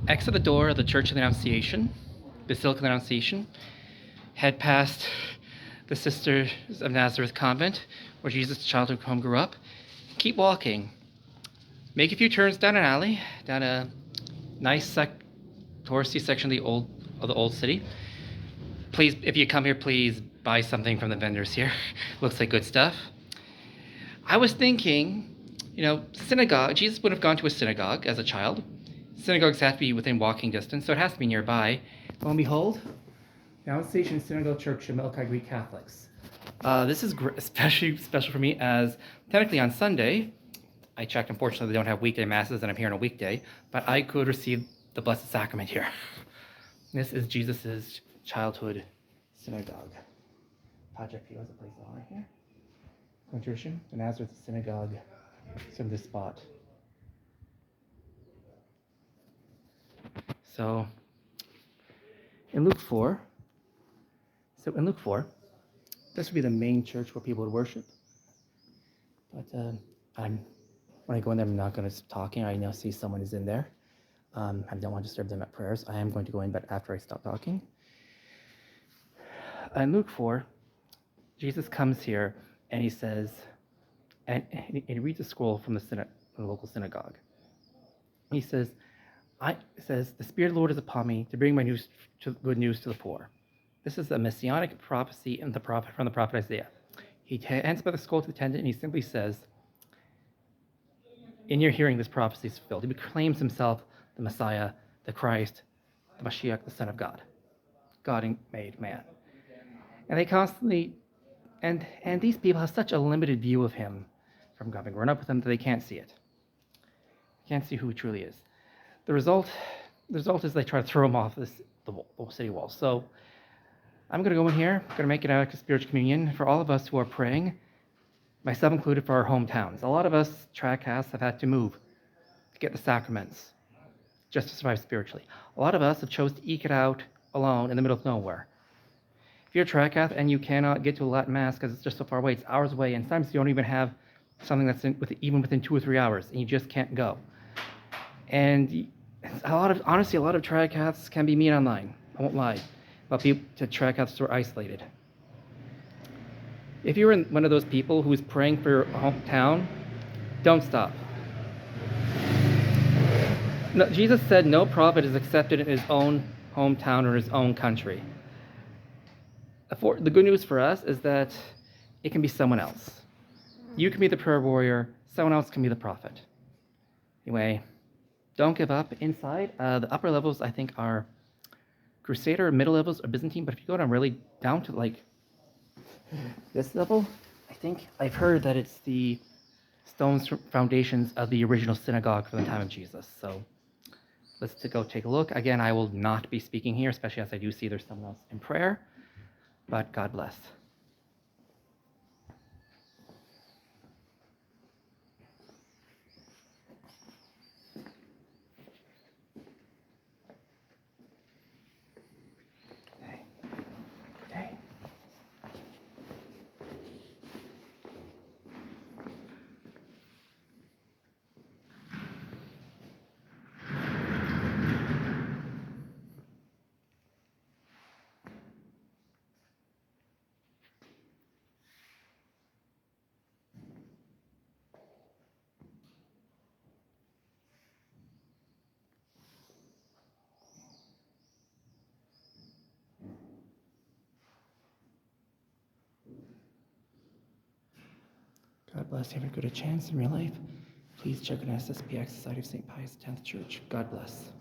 exit the door of the Church of the Annunciation, Basilica of the Annunciation, head past the Sisters of Nazareth convent, where Jesus' childhood home grew up. Keep walking. Make a few turns down an alley, down a nice touristy section of the old city. Please, if you come here, please buy something from the vendors here. Looks like good stuff. I was thinking, synagogue, Jesus would have gone to a synagogue as a child. Synagogues have to be within walking distance, so it has to be nearby. Lo and behold, Annunciation Synagogue Church of Milkai Greek Catholics. This is especially special for me as technically on Sunday, I checked, unfortunately, they don't have weekday masses and I'm here on a weekday, but I could receive the Blessed Sacrament here. This is Jesus' childhood synagogue. Padre Pio has a place of honor here. Tradition, the Nazareth Synagogue is in this spot. So, in Luke 4, this would be the main church where people would worship. But when I go in there, I'm not going to stop talking. I now see someone is in there. I don't want to disturb them at prayers. I am going to go in, but after I stop talking. In Luke 4, Jesus comes here and he says, and he reads a scroll from the local synagogue. He says, the Spirit of the Lord is upon me to bring good news to the poor. This is a messianic prophecy from the prophet Isaiah. He hands by the scroll to the attendant and he simply says, in your hearing, this prophecy is fulfilled. He proclaims himself the Messiah, the Christ, the Mashiach, the Son of God. God made man. And they constantly, and these people have such a limited view of him from having grown up with him that they can't see it. Can't see who he truly is. The result is they try to throw him off the city wall. So I'm going to go in here. I'm going to make it out of spiritual communion for all of us who are praying, myself included, for our hometowns. A lot of us, Tradcasts, have had to move to get the sacraments just to survive spiritually. A lot of us have chosen to eke it out alone in the middle of nowhere. If you're a Tradcast and you cannot get to a Latin Mass because it's just so far away, it's hours away, and sometimes you don't even have something that's even within 2 or 3 hours, and you just can't go. And a lot of Tradcasts can be mean online. I won't lie. But Tradcasts are isolated. If you're one of those people who is praying for your hometown, don't stop. No, Jesus said no prophet is accepted in his own hometown or his own country. The good news for us is that it can be someone else. You can be the prayer warrior, someone else can be the prophet. Anyway, don't give up. Inside, the upper levels, I think, are Crusader, middle levels are Byzantine, but if you go down really down to like this level, I think I've heard that it's the stones foundations of the original synagogue from the time of Jesus. So let's go take a look. Again, I will not be speaking here, especially as I do see there's someone else in prayer, but God bless. God bless. Have a good chance in real life. Please check on SSPX, Society of St. Pius X Church. God bless.